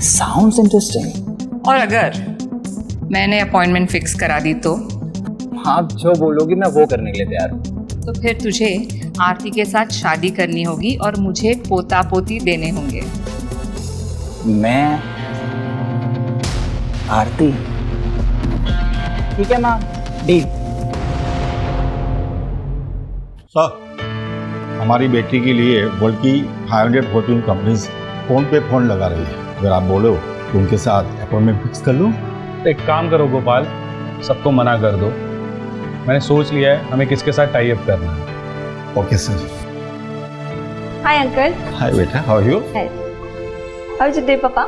Sounds interesting. और अगर मैंने अपॉइंटमेंट फिक्स करा दी तो हाँ, जो बोलोगी मैं वो करने के लिए तैयार हूँ। तो फिर तुझे आरती के साथ शादी करनी होगी और मुझे पोता पोती देने होंगे। मैं आरती, ठीक है माँ, डील। सर, हमारी बेटी के लिए वर्ल्ड की 500 फॉर्च्यून कंपनीज फोन पे फोन लगा रही है। अगर आप बोलो तो उनके साथ अपॉइंटमेंट फिक्स कर लूँ। एक काम करो गोपाल, सबको मना कर दो। मैंने सोच लिया है हमें किसके साथ टाई अप करना है। Okay sir. Hi uncle. Hi बेटा, how are you? Hi. How is your day पापा?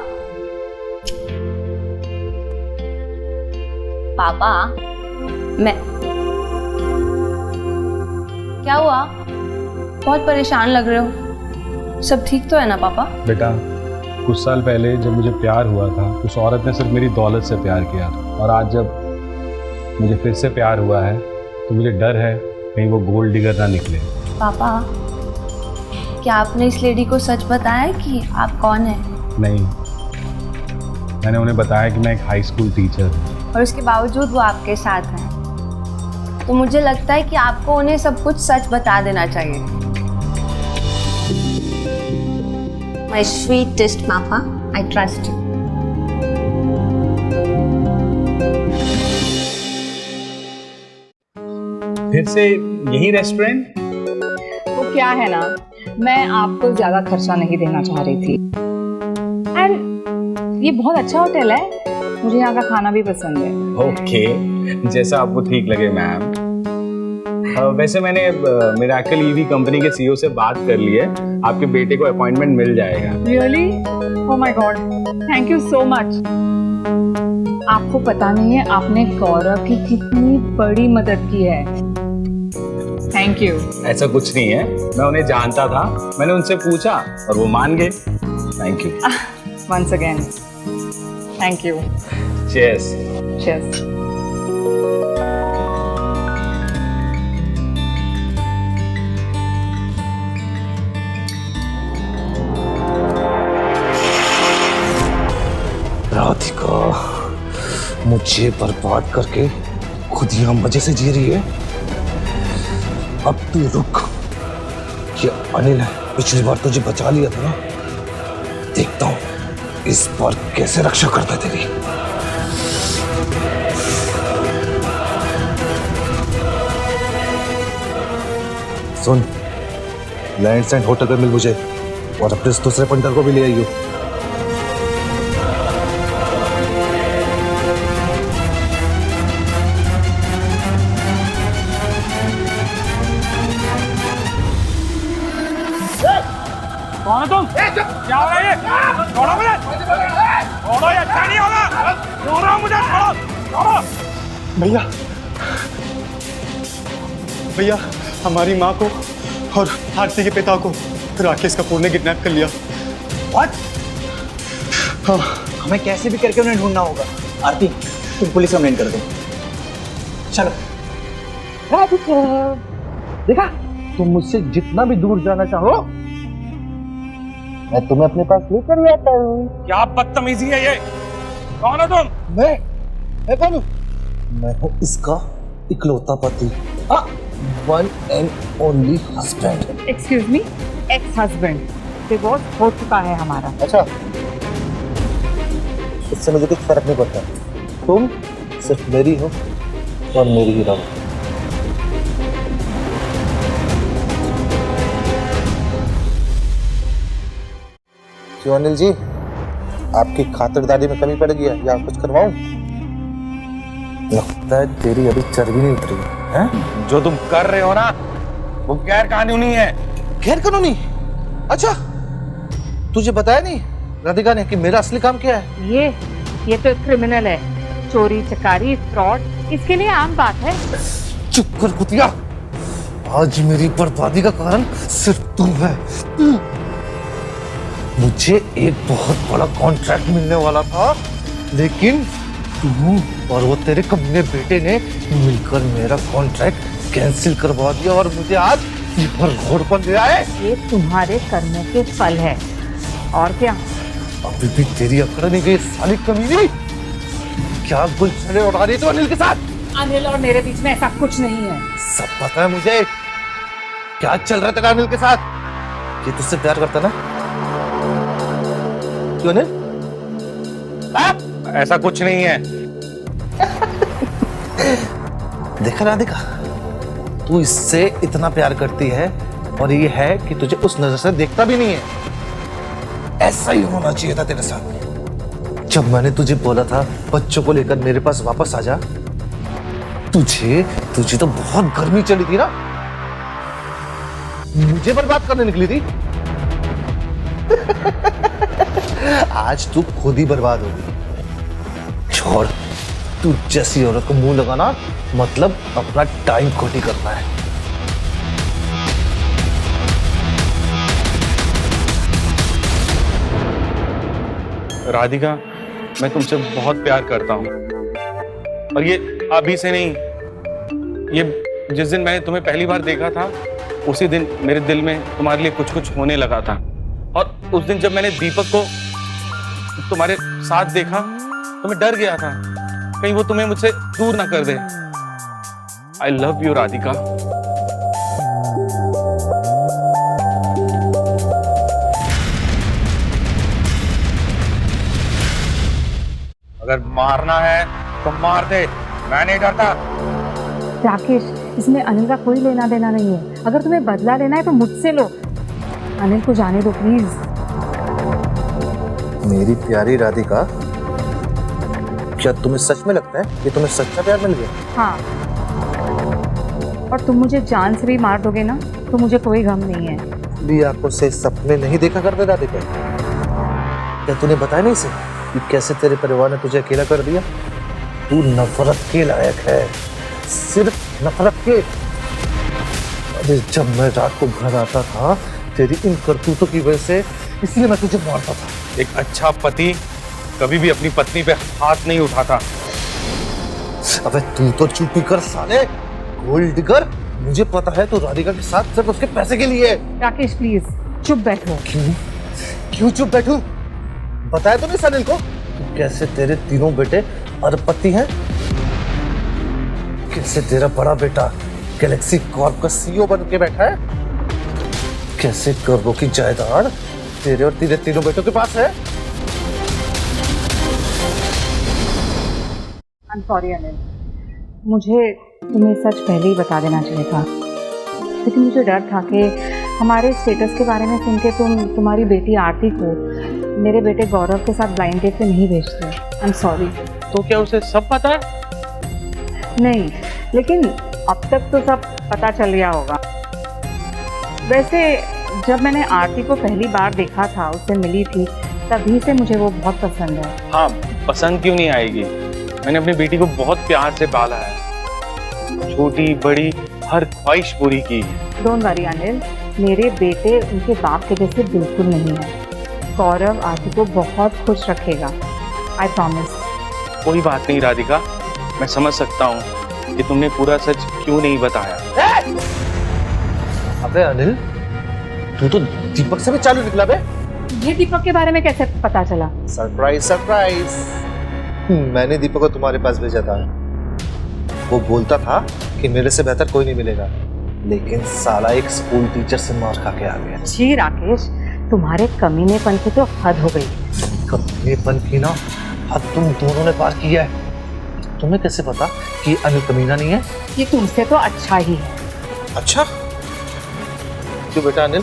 पापा, मैं क्या हुआ? बहुत परेशान लग रहे हो। सब ठीक तो है ना पापा? बेटा, कुछ साल पहले जब मुझे प्यार हुआ था उस औरत ने सिर्फ मेरी दौलत से प्यार किया था, और आज जब मुझे फिर से प्यार हुआ है तो मुझे डर है कहीं वो गोल्ड डिगर ना निकले। पापा, क्या आपने इस लेडी को सच बताया कि आप कौन हैं? नहीं, मैंने उन्हें बताया कि मैं एक हाई स्कूल टीचर हूँ। और उसके बावजूद वो आपके साथ हैं। तो मुझे लगता है कि आपको उन्हें सब कुछ सच बता देना चाहिए। My sweetest Papa, I trust you. फिर से यही रेस्टोरेंट? तो क्या है ना, मैं आपको ज्यादा खर्चा नहीं देना चाह रही थी, एंड ये बहुत अच्छा होटल है, मुझे यहाँ का खाना भी पसंद है। ओके, जैसा आपको ठीक लगे मैम। वैसे मैंने मिरेकल ईवी कंपनी के सीईओ से बात कर ली है, आपके बेटे को अपॉइंटमेंट मिल जाएगा। Really? Oh my God, thank you so much. आपको पता नहीं है आपने गौरव की कितनी बड़ी मदद की है। Thank you. ऐसा कुछ नहीं है, मैं उन्हें जानता था, मैंने उनसे पूछा और वो मान गए। Thank you. Once again thank you. Cheers. Cheers. Radhika मुझे बर्बाद करके खुद यहाँ मजे से जी रही है। अब तू रुक, ये अनिल है, पिछली बार तुझे बचा लिया था ना, देखता हूँ इस बार कैसे रक्षा करता है तेरी। सुन, लैंडसैंड होटल पे मिल मुझे, और अपने इस दूसरे पंटर को भी ले आइयो। कौन है तुम? क्या हो रहा है ये? छोड़ो मुझे! छोड़ो, ये अच्छा नहीं होगा! छोड़ो मुझे, छोड़ो! छोड़ो! भैया, भैया, हमारी माँ को और आरती के पिता को राकेश कपूर ने किडनैप कर लिया। व्हाट? हाँ, हमें कैसे भी करके उन्हें ढूंढना होगा। आरती, तुम पुलिस कंप्लेंट कर दो। चलो। देखा, तुम मुझसे जितना भी दूर जाना चाहो मैं तुम्हें अपने पास लेकर ही आता हूँ। क्या बदतमीजी है ये? कौन है तुम? मैं कौन हूँ? मैं हूँ इसका इकलौता पति, one and only husband. Excuse me, ex husband. Divorce हो चुका है हमारा। अच्छा, इससे मुझे कुछ फर्क नहीं पड़ता, तुम सिर्फ मेरी हो और मेरी ही रहो। क्यों अनिल जी, आपकी खातिरदारी में कमी पड़ गई है या कुछ करवाऊं? लगता है तेरी अभी चर्बी नहीं उतरी है? जो तुम कर रहे हो ना, वो गैर कानूनी है। गैर कानूनी? अच्छा, तुझे बताया नहीं राधिका ने कि मेरा असली काम क्या है? ये तो क्रिमिनल है। चोरी चकारी फ्रॉड, इसके लिए आम बात है। चुप कर कुतिया, आज मेरी बर्बादी का कारण सिर्फ तुम है। मुझे एक बहुत बड़ा कॉन्ट्रैक्ट मिलने वाला था, लेकिन तुम और वो तेरे कमीने बेटे ने मिलकर मेरा कॉन्ट्रैक्ट कैंसिल करवा दिया और मुझे आज ये पर रोड पर ले आए। ये तुम्हारे कर्मों के फल है, और क्या? अभी भी तेरी अकड़ नहीं गई साली कमीनी। क्या गुलछड़े उड़ा रही तू अनिल के साथ? अनिल और मेरे बीच में ऐसा कुछ नहीं है। सब पता है मुझे क्या चल रहा था अनिल के साथ। ये तुझसे प्यार करता ना? क्यों अनिल? ऐसा कुछ नहीं है। देखा राधिका, तू इससे इतना प्यार करती है और ये है कि तुझे उस नजर से देखता भी नहीं है। ऐसा ही होना चाहिए था तेरे साथ। जब मैंने तुझे बोला था बच्चों को लेकर मेरे पास वापस आ जा, तुझे तो बहुत गर्मी चली थी ना, मुझे बर्बाद करने निकली थी। आज तू खुद ही बर्बाद होगी। छोड़, तू जैसी औरत को मुंह लगाना मतलब अपना टाइम खोटी करना है। राधिका, मैं तुमसे बहुत प्यार करता हूँ और ये अभी से नहीं, ये जिस दिन मैंने तुम्हें पहली बार देखा था उसी दिन मेरे दिल में तुम्हारे लिए कुछ कुछ होने लगा था। और उस दिन जब मैंने दीपक को तुम्हारे साथ देखा तो मैं डर गया था कहीं वो तुम्हें मुझसे दूर ना कर दे। I love you Radhika. अगर मारना है तो मार दे, मैं नहीं डरता। राकेश, इसमें अनिल का कोई लेना देना नहीं है। अगर तुम्हें बदला लेना है तो मुझसे लो। अनिल को जाने दो प्लीज। मेरी प्यारी राधिका, क्या तुम्हें सच में लगता है कि तुम्हें सच्चा प्यार मिल गया? हाँ, और तुम मुझे जान से भी मार दोगे ना तो मुझे कोई गम नहीं है। भी आंखों से सपने नहीं देखा करते राधिका? क्या तूने बताया नहीं इसे कि कैसे तेरे परिवार ने तुझे अकेला कर दिया? तू नफरत के लायक है, सिर्फ नफरत के। अरे जब मैं रात को घर आता था तेरी इन करतूतों की वजह से, इसलिए मैं तुझे मारता था। एक अच्छा पति कभी भी अपनी पत्नी पे हाथ नहीं उठाता। अबे तू तो चुप ही कर साले, गोल्ड डिगर। मुझे पता है तू राधिका के साथ सिर्फ उसके पैसे के लिए। राकेश प्लीज चुप बैठो। क्यों चुप बैठूं? बताया तो नहीं सनिल को कैसे तेरे तीनों बेटे अरबपति हैं? कैसे तेरा बड़ा बेटा गैलेक्सी कॉर्प का सीईओ बन के बैठा है? कैसे करोड़ों की जायदाद तेरे और तेरे तीनों बेटों के पास है? I'm sorry अनिल, मुझे तुम्हें सच पहले ही बता देना चाहिए था, लेकिन मुझे डर था कि हमारे स्टेटस के बारे में सुन के तुम्हारी बेटी आरती को मेरे बेटे गौरव के साथ ब्लाइंड डेट पे नहीं भेजते। I am sorry. तो क्या उसे सब पता है? नहीं, लेकिन अब तक तो सब पता चल गया होगा। वैसे जब मैंने आरती को पहली बार देखा था, उससे मिली थी, तभी से मुझे वो बहुत पसंद है। हाँ, पसंद क्यों नहीं आएगी? मैंने अपनी बेटी को बहुत प्यार से पाला है, छोटी बड़ी हर ख्वाहिश पूरी की है। डोंट वरी अनिल, मेरे बेटे उनके बाप के जैसे बिल्कुल नहीं है। गौरव आरती को बहुत खुश रखेगा, आई प्रॉमिस। कोई बात नहीं राधिका, मैं समझ सकता हूँ कि तुमने पूरा सच क्यों नहीं बताया। अबे अनिल, तू तो दीपक से भी चालू निकला बे। ये दीपक के बारे में कैसे पता चला? Surprise surprise. मैंने दीपक को तुम्हारे पास भेजा था। वो बोलता था कि मेरे से बेहतर कोई नहीं मिलेगा, लेकिन साला एक स्कूल टीचर से मार खा के आ गया। जी राकेश, तुम्हारे कमीनेपन की तो हद हो गई। कमीनेपन की ना हद तुम दोनों ने पार किया है। तुम्हें कैसे पता कि अनिल कमीना नहीं है? ये तुमसे तो अच्छा ही है। अच्छा क्यों बेटा अनिल,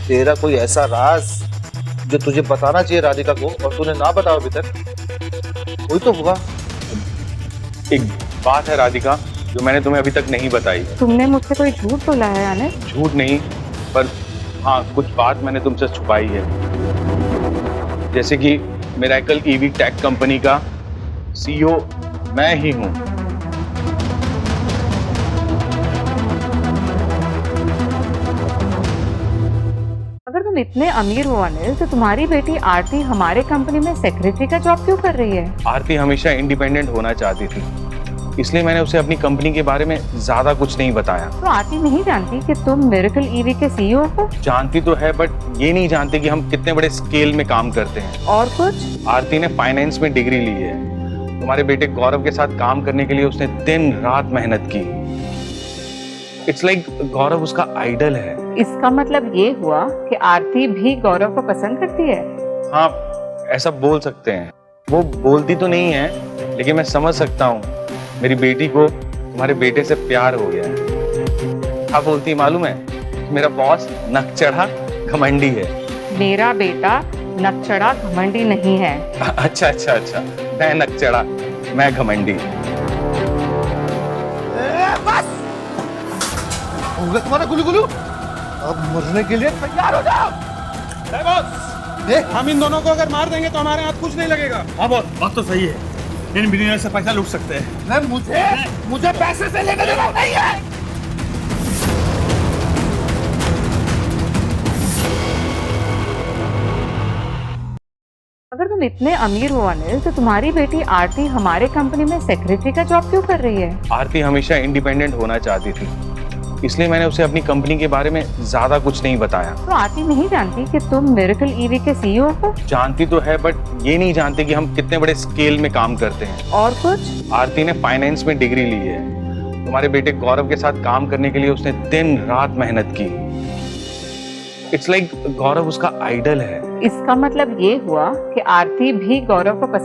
तेरा कोई ऐसा राज जो तुझे बताना चाहिए राधिका को और तूने ना बताया अभी तक? कोई तो होगा। एक बात है राधिका जो मैंने तुम्हें अभी तक नहीं बताई। तुमने मुझसे कोई झूठ बोला है अनिल? झूठ नहीं, पर हाँ कुछ बात मैंने तुमसे छुपाई है। जैसे कि मिरेकल ईवी टेक कंपनी का सीईओ मैं ही हूँ। अगर तुम इतने अमीर हो अनिल, तो तुम्हारी बेटी आरती हमारे कंपनी में सेक्रेटरी का जॉब क्यों कर रही है? आरती हमेशा इंडिपेंडेंट होना चाहती थी, इसलिए मैंने उसे अपनी कंपनी के बारे में ज्यादा कुछ नहीं बताया। तो आरती नहीं जानती कि तुम मिरेकल ईवी के सीईओ हो? जानती तो है, बट ये नहीं जानती कि हम कितने बड़े स्केल में काम करते हैं। और कुछ? आरती ने फाइनेंस में डिग्री ली है। तुम्हारे बेटे गौरव के साथ काम करने के लिए उसने दिन रात मेहनत की। इट्स लाइक गौरव उसका आइडल है। इसका मतलब ये हुआ कि आरती भी गौरव को पसंद करती है? हाँ, ऐसा बोल सकते हैं। वो बोलती तो नहीं है, लेकिन मैं समझ सकता हूँ मेरी बेटी को तुम्हारे बेटे से प्यार हो गया है। क्या बोलती है मालूम है? मेरा बॉस नकचढ़ा घमंडी है। मेरा बेटा नकचढ़ा घमंडी नहीं है। अच्छा अच्छा अच्छा, मैं नकचढ़ा, मैं घमंडी। होगा तुम्हारा गुलू गुलू, अब मरने के लिए तैयार हो जाओ। हम इन दोनों को अगर मार देंगे तो हमारे हाथ कुछ नहीं लगेगा। हाँ बॉस, बात तो सही है। इन बिलियनर से पैसा लूट सकते हैं। नहीं, मुझे पैसे से लेकर देना नहीं है। अगर तुम इतने अमीर हो अनिल, तो तुम्हारी बेटी आरती हमारे कंपनी में सेक्रेटरी का जॉब क्यों कर रही है? आरती हमेशा इंडिपेंडेंट होना चाहती थी, इसलिए मैंने उसे अपनी कंपनी के बारे में ज्यादा कुछ नहीं बताया। तो आरती नहीं जानती कि तुम मिरेकल ईवी के सीईओ हो? जानती तो है, बट ये नहीं जानती कि हम कितने बड़े स्केल में काम करते हैं। और कुछ? आरती ने फाइनेंस में डिग्री ली है। तुम्हारे बेटे गौरव के साथ काम करने के लिए उसने दिन रात मेहनत की। इट्स लाइक गौरव उसका आइडल है। इसका मतलब ये हुआ कि आरती भी गौरव को पसंद